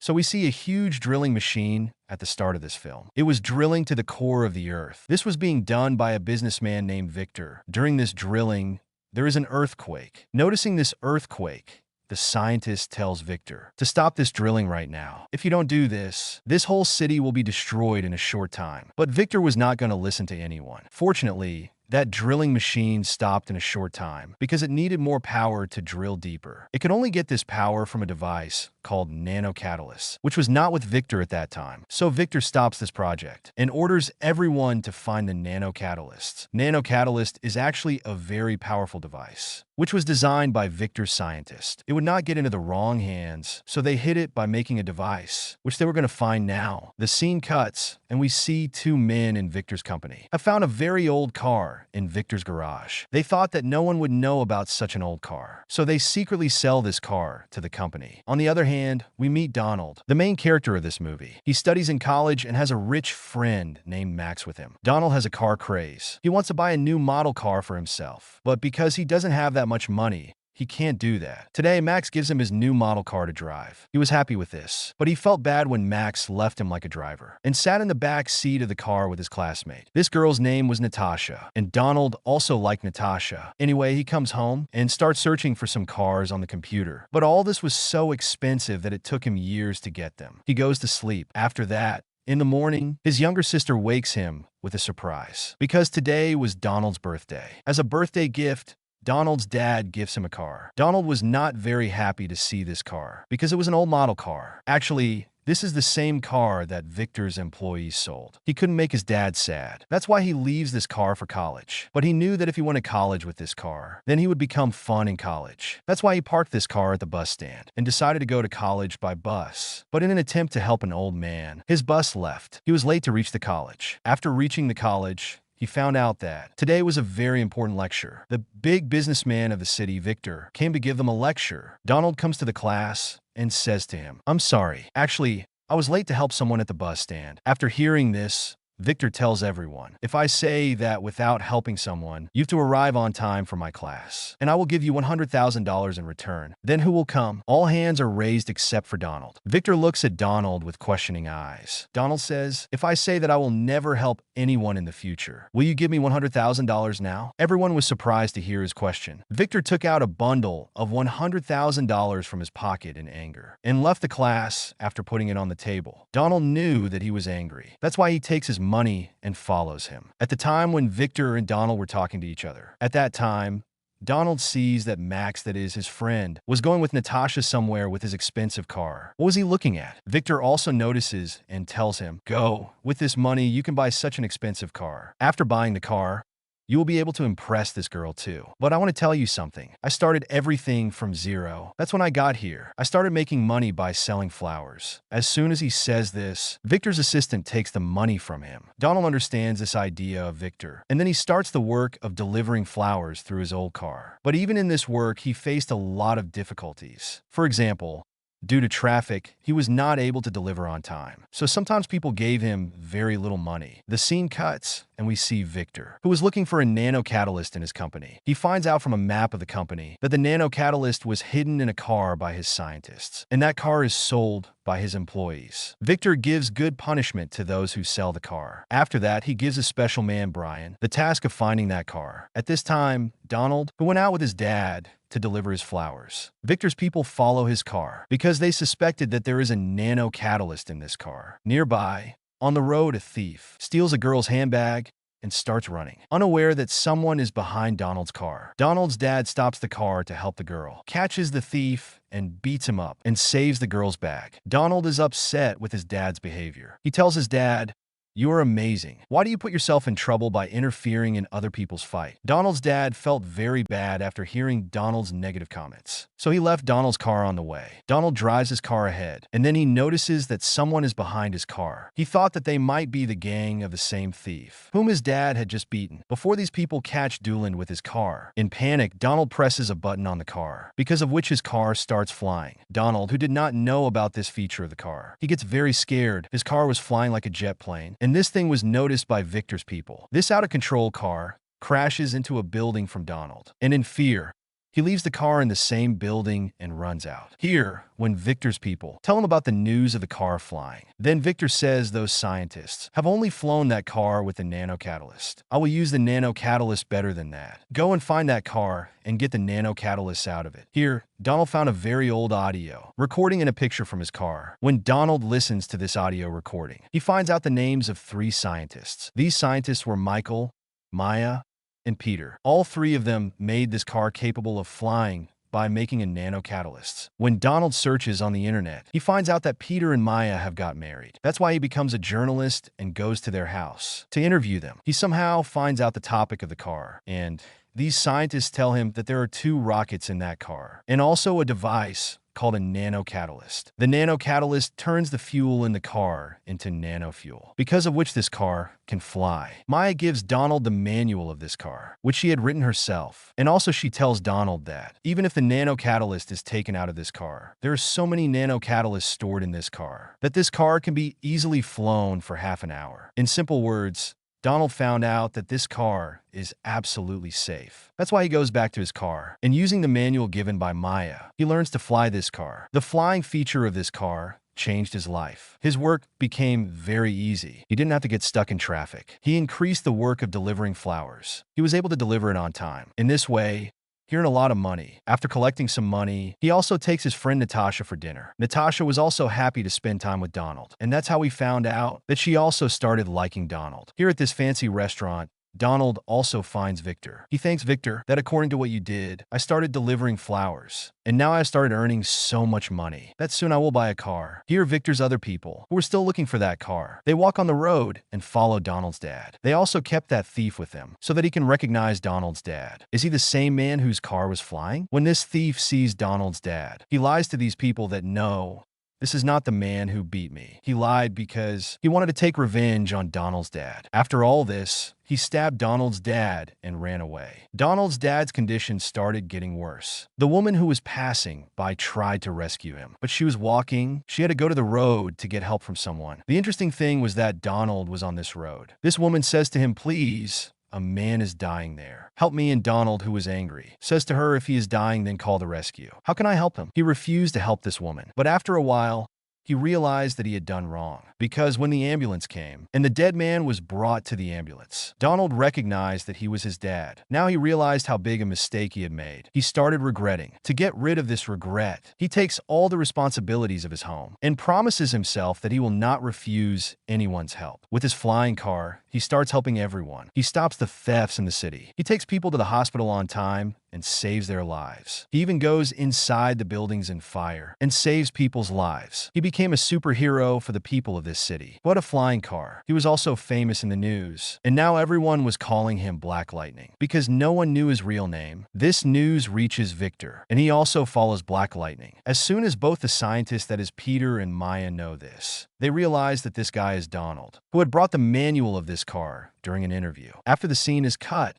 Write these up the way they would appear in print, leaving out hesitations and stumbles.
So we see a huge drilling machine at the start of this film. It was drilling to the core of the earth. This was being done by a businessman named Victor. During this drilling, there is an earthquake. Noticing this earthquake, the scientist tells Victor to stop this drilling right now. If you don't do this, this whole city will be destroyed in a short time. But Victor was not going to listen to anyone. Fortunately, that drilling machine stopped in a short time because it needed more power to drill deeper. It could only get this power from a device called nanocatalysts, which was not with Victor at that time. So Victor stops this project and orders everyone to find the nanocatalysts. Nanocatalyst is actually a very powerful device, which was designed by Victor's scientist. It would not get into the wrong hands, so they hid it by making a device, which they were going to find now. The scene cuts, and we see two men in Victor's company have found a very old car in Victor's garage. They thought that no one would know about such an old car, so they secretly sell this car to the company. On the other hand, we meet Donald, the main character of this movie. He studies in college and has a rich friend named Max with him. Donald has a car craze. He wants to buy a new model car for himself, but because he doesn't have that much money, he can't do that. Today, Max gives him his new model car to drive. He was happy with this, but he felt bad when Max left him like a driver and sat in the back seat of the car with his classmate. This girl's name was Natasha, and Donald also liked Natasha. Anyway, he comes home and starts searching for some cars on the computer, but all this was so expensive that it took him years to get them. He goes to sleep. After that, in the morning, his younger sister wakes him with a surprise because today was Donald's birthday. As a birthday gift, Donald's dad gives him a car. Donald was not very happy to see this car because it was an old model car. Actually, this is the same car that Victor's employees sold. He couldn't make his dad sad. That's why he leaves this car for college. But he knew that if he went to college with this car, then he would become fun in college. That's why he parked this car at the bus stand and decided to go to college by bus. But in an attempt to help an old man, his bus left. He was late to reach the college. After reaching the college, he found out that today was a very important lecture. The big businessman of the city, Victor, came to give them a lecture. Donald comes to the class and says to him, "I'm sorry. Actually, I was late to help someone at the bus stand." After hearing this, Victor tells everyone, "If I say that without helping someone, you have to arrive on time for my class, and I will give you $100,000 in return. Then who will come?" All hands are raised except for Donald. Victor looks at Donald with questioning eyes. Donald says, "If I say that I will never help anyone in the future, will you give me $100,000 now?" Everyone was surprised to hear his question. Victor took out a bundle of $100,000 from his pocket in anger and left the class after putting it on the table. Donald knew that he was angry. That's why he takes his money and follows him. At the time when Victor and Donald were talking to each other, at that time, Donald sees that Max, that is his friend, was going with Natasha somewhere with his expensive car. What was he looking at? Victor also notices and tells him, "Go. With this money, you can buy such an expensive car." After buying the car, you will be able to impress this girl too. But I want to tell you something. I started everything from zero. That's when I got here. I started making money by selling flowers. As soon as he says this, Victor's assistant takes the money from him. Donald understands this idea of Victor, and then he starts the work of delivering flowers through his old car. But even in this work, he faced a lot of difficulties. For example, due to traffic, he was not able to deliver on time. So sometimes people gave him very little money. The scene cuts, and we see Victor, who was looking for a nanocatalyst in his company. He finds out from a map of the company that the nanocatalyst was hidden in a car by his scientists, and that car is sold by his employees. Victor gives good punishment to those who sell the car. After that, he gives a special man, Brian, the task of finding that car. At this time, Donald, who went out with his dad to deliver his flowers. Victor's people follow his car because they suspected that there is a nanocatalyst in this car. Nearby, on the road, a thief steals a girl's handbag and starts running, unaware that someone is behind Donald's car. Donald's dad stops the car to help the girl, catches the thief, and beats him up and saves the girl's bag. Donald is upset with his dad's behavior. He tells his dad, "You are amazing. Why do you put yourself in trouble by interfering in other people's fight?" Donald's dad felt very bad after hearing Donald's negative comments, so he left Donald's car on the way. Donald drives his car ahead, and then he notices that someone is behind his car. He thought that they might be the gang of the same thief, whom his dad had just beaten, before these people catch Dooland with his car. In panic, Donald presses a button on the car, because of which his car starts flying. Donald, who did not know about this feature of the car, he gets very scared. His car was flying like a jet plane, and this thing was noticed by Victor's people. This out-of-control car crashes into a building from Donald, and in fear, He leaves the car in the same building and runs out. Here, when Victor's people tell him about the news of the car flying, then Victor says those scientists have only flown that car with the nanocatalyst. I will use the nanocatalyst better than that. Go and find that car and get the nanocatalyst out of it. Here, Donald found a very old audio recording in a picture from his car. When Donald listens to this audio recording, he finds out the names of 3 scientists. These scientists were Michael, Maya, and Peter. All 3 of them made this car capable of flying by making a nanocatalyst. When Donald searches on the internet, he finds out that Peter and Maya have got married. That's why he becomes a journalist and goes to their house to interview them. He somehow finds out the topic of the car, and these scientists tell him that there are 2 rockets in that car, and also a device called a nanocatalyst. The nanocatalyst turns the fuel in the car into nanofuel, because of which this car can fly. Maya gives Donald the manual of this car, which she had written herself. And also she tells Donald that even if the nanocatalyst is taken out of this car, there are so many nanocatalysts stored in this car that this car can be easily flown for half an hour. In simple words, Donald found out that this car is absolutely safe. That's why he goes back to his car, and using the manual given by Maya, he learns to fly this car. The flying feature of this car changed his life. His work became very easy. He didn't have to get stuck in traffic. He increased the work of delivering flowers. He was able to deliver it on time. In this way, he earned a lot of money. After collecting some money, he also takes his friend Natasha for dinner. Natasha was also happy to spend time with Donald, and that's how we found out that she also started liking Donald. Here at this fancy restaurant, Donald also finds Victor. He thanks Victor that according to what you did, I started delivering flowers, and now I started earning so much money that soon I will buy a car. Here, Victor's other people, who are still looking for that car, they walk on the road and follow Donald's dad. They also kept that thief with them so that he can recognize Donald's dad. Is he the same man whose car was flying? When this thief sees Donald's dad, he lies to these people that no, this is not the man who beat me. He lied because he wanted to take revenge on Donald's dad. After all this, he stabbed Donald's dad and ran away. Donald's dad's condition started getting worse. The woman who was passing by tried to rescue him, but she was walking. She had to go to the road to get help from someone. The interesting thing was that Donald was on this road. This woman says to him, "Please, a man is dying there. Help me." And Donald, who was angry, says to her if he is dying, then call the rescue. How can I help him? He refused to help this woman. But after a while, he realized that he had done wrong, because when the ambulance came and the dead man was brought to the ambulance, Donald recognized that he was his dad. Now he realized how big a mistake he had made. He started regretting. To get rid of this regret, he takes all the responsibilities of his home and promises himself that he will not refuse anyone's help. With his flying car, he starts helping everyone. He stops the thefts in the city. He takes people to the hospital on time and saves their lives. He even goes inside the buildings in fire and saves people's lives. He became a superhero for the people of this city. What a flying car. He was also famous in the news, and now everyone was calling him Black Lightning because no one knew his real name. This news reaches Victor, and he also follows Black Lightning. As soon as both the scientists, that is Peter and Maya, know this, they realize that this guy is Donald, who had brought the manual of this car during an interview. After the scene is cut,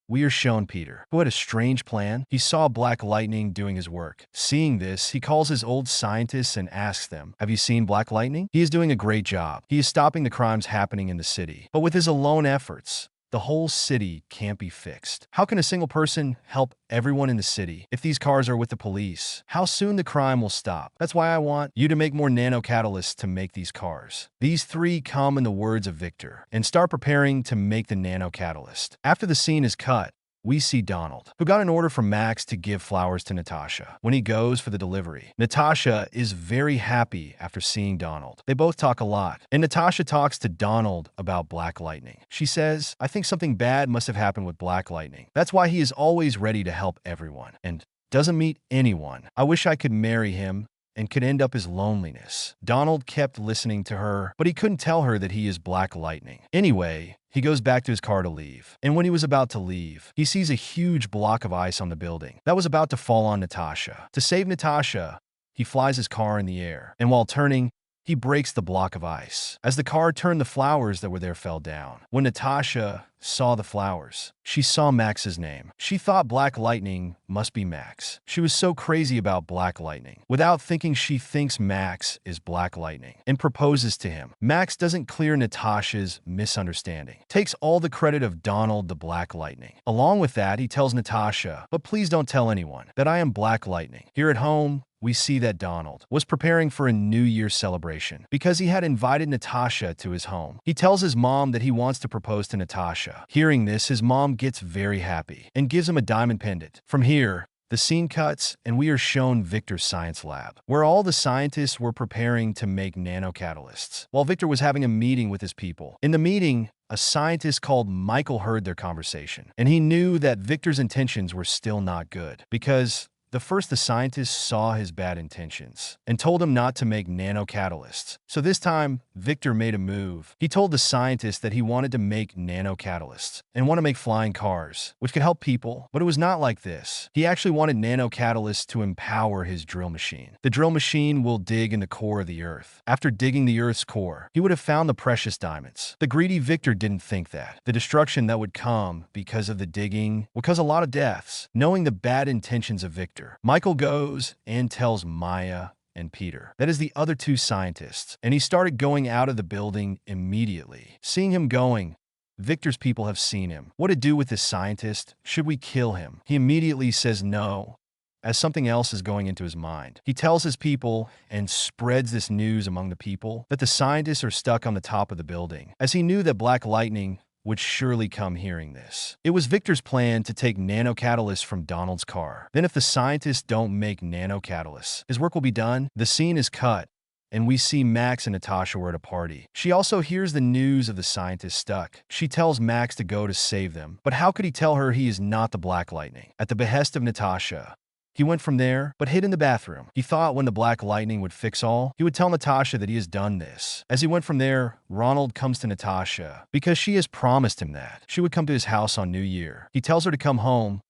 we are shown Peter, who had a strange plan. He saw Black Lightning doing his work. Seeing this, he calls his old scientists and asks them, "Have you seen Black Lightning? He is doing a great job. He is stopping the crimes happening in the city. But with his alone efforts, the whole city can't be fixed. How can a single person help everyone in the city if these cars are with the police? How soon the crime will stop? That's why I want you to make more nanocatalysts to make these cars." These 3 come in the words of Victor and start preparing to make the nanocatalyst. After the scene is cut, we see Donald, who got an order from Max to give flowers to Natasha. When he goes for the delivery, Natasha is very happy after seeing Donald. They both talk a lot, and Natasha talks to Donald about Black Lightning. She says, "I think something bad must have happened with Black Lightning. That's why he is always ready to help everyone and doesn't meet anyone. I wish I could marry him and could end up his loneliness." Donald kept listening to her, but he couldn't tell her that he is Black Lightning. Anyway, he goes back to his car to leave. And when he was about to leave, he sees a huge block of ice on the building that was about to fall on Natasha. To save Natasha, he flies his car in the air. And while turning, he he breaks the block of ice. As the car turned, the flowers that were there fell down. When Natasha saw the flowers, she saw Max's name. She thought Black Lightning must be Max. She was so crazy about Black Lightning. Without thinking, she thinks Max is Black Lightning and proposes to him. Max doesn't clear Natasha's misunderstanding. Takes all the credit of Donald the Black Lightning. Along with that, he tells Natasha, "But please don't tell anyone that I am Black Lightning." Here at home, we see that Donald was preparing for a New Year's celebration because he had invited Natasha to his home. He tells his mom that he wants to propose to Natasha. Hearing this, his mom gets very happy and gives him a diamond pendant. From here, the scene cuts and we are shown Victor's science lab, where all the scientists were preparing to make nanocatalysts, while Victor was having a meeting with his people. In the meeting, a scientist called Michael heard their conversation, and he knew that Victor's intentions were still not good because the scientist saw his bad intentions and told him not to make nanocatalysts. So this time, Victor made a move. He told the scientist that he wanted to make nanocatalysts and want to make flying cars, which could help people, but it was not like this. He actually wanted nanocatalysts to empower his drill machine. The drill machine will dig in the core of the Earth. After digging the Earth's core, he would have found the precious diamonds. The greedy Victor didn't think that. The destruction that would come because of the digging would cause a lot of deaths. Knowing the bad intentions of Victor, Michael goes and tells Maya and Peter, that is the other two scientists, and he started going out of the building immediately. Seeing him going, Victor's people have seen him. What to do with this scientist? Should we kill him? He immediately says no, as something else is going into his mind. He tells his people and spreads this news among the people that the scientists are stuck on the top of the building, as he knew that Black Lightning would surely come hearing this. It was Victor's plan to take nanocatalysts from Donald's car. Then if the scientists don't make nanocatalysts, his work will be done. The scene is cut, and we see Max and Natasha were at a party. She also hears the news of the scientists stuck. She tells Max to go to save them, but how could he tell her he is not the Black Lightning? At the behest of Natasha, he went from there, but hid in the bathroom. He thought when the Black Lightning would fix all, he would tell Natasha that he has done this. As he went from there, Ronald comes to Natasha because she has promised him that she would come to his house on New Year. He tells her to come home,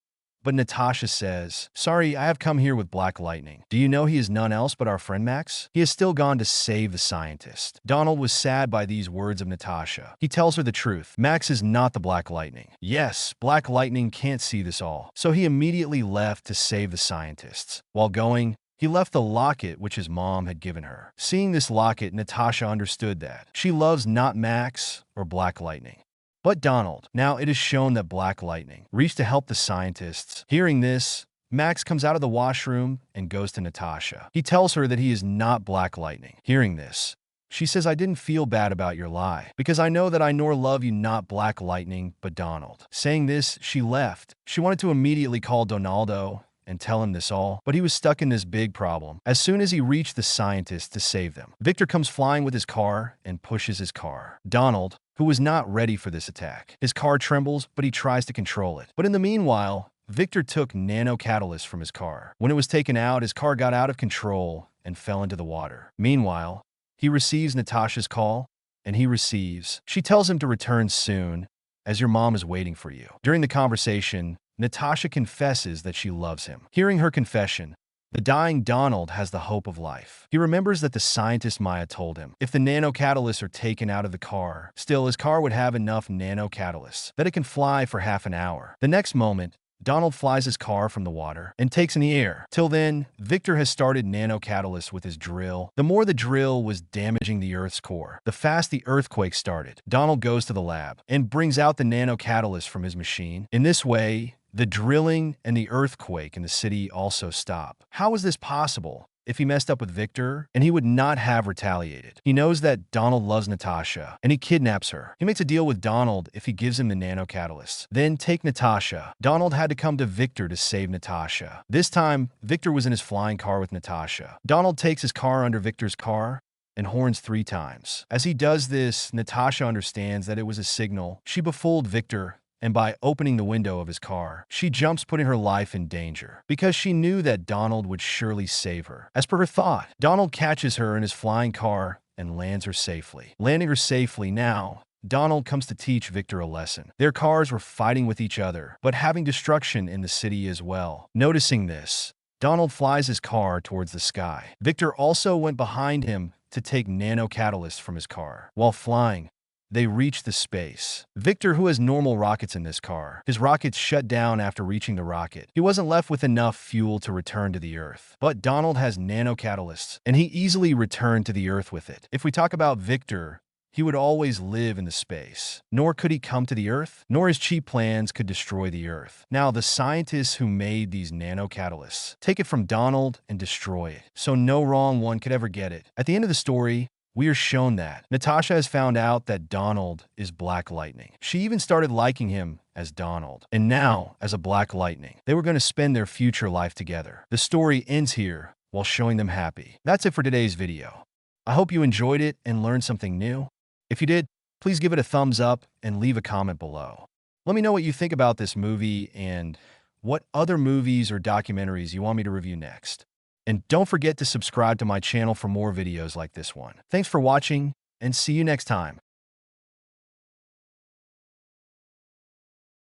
but Natasha says, "Sorry, I have come here with Black Lightning. Do you know he is none else but our friend Max? He has still gone to save the scientist." Donald was sad by these words of Natasha. He tells her the truth. Max is not the Black Lightning. Yes, Black Lightning can't see this all. So he immediately left to save the scientists. While going, he left the locket which his mom had given her. Seeing this locket, Natasha understood that she loves not Max or Black Lightning, but Donald. Now it is shown that Black Lightning reached to help the scientists. Hearing this, Max comes out of the washroom and goes to Natasha. He tells her that he is not Black Lightning. Hearing this, she says, "I didn't feel bad about your lie, because I know that I nor love you not Black Lightning, but Donald." Saying this, she left. She wanted to immediately call Donaldo and tell him this all, but he was stuck in this big problem. As soon as he reached the scientists to save them, Victor comes flying with his car and pushes his car. Donald, who was not ready for this attack. His car trembles, but he tries to control it. But in the meanwhile, Victor took nanocatalysts from his car. When it was taken out, his car got out of control and fell into the water. Meanwhile, he receives Natasha's call, and she tells him to return soon, as your mom is waiting for you. During the conversation, Natasha confesses that she loves him. Hearing her confession, the dying Donald has the hope of life. He remembers that the scientist Maya told him if the nanocatalysts are taken out of the car, still his car would have enough nanocatalysts that it can fly for half an hour. The next moment, Donald flies his car from the water and takes in the air. Till then, Victor has started nanocatalysts with his drill. The more the drill was damaging the Earth's core, the fast the earthquake started. Donald goes to the lab and brings out the nanocatalyst from his machine. In this way, the drilling and the earthquake in the city also stop. How is this possible? If he messed up with Victor, and he would not have retaliated. He knows that Donald loves Natasha, and he kidnaps her. He makes a deal with Donald if he gives him the nanocatalysts. Then take Natasha. Donald had to come to Victor to save Natasha. This time, Victor was in his flying car with Natasha. Donald takes his car under Victor's car and horns 3 times. As he does this, Natasha understands that it was a signal. She befooled Victor, and by opening the window of his car, she jumps, putting her life in danger, because she knew that Donald would surely save her. As per her thought, Donald catches her in his flying car and lands her safely. Landing her safely now, Donald comes to teach Victor a lesson. Their cars were fighting with each other, but having destruction in the city as well. Noticing this, Donald flies his car towards the sky. Victor also went behind him to take nano-catalysts from his car. While flying, they reach the space. Victor, who has normal rockets in this car, his rockets shut down after reaching the rocket. He wasn't left with enough fuel to return to the Earth. But Donald has nano-catalysts, and he easily returned to the Earth with it. If we talk about Victor, he would always live in the space. Nor could he come to the Earth, nor his cheap plans could destroy the Earth. Now, the scientists who made these nano-catalysts take it from Donald and destroy it, so no wrong one could ever get it. At the end of the story, we are shown that Natasha has found out that Donald is Black Lightning. She even started liking him as Donald, and now as a Black Lightning. They were going to spend their future life together. The story ends here while showing them happy. That's it for today's video. I hope you enjoyed it and learned something new. If you did, please give it a thumbs up and leave a comment below. Let me know what you think about this movie and what other movies or documentaries you want me to review next. And don't forget to subscribe to my channel for more videos like this one. Thanks for watching, and see you next time.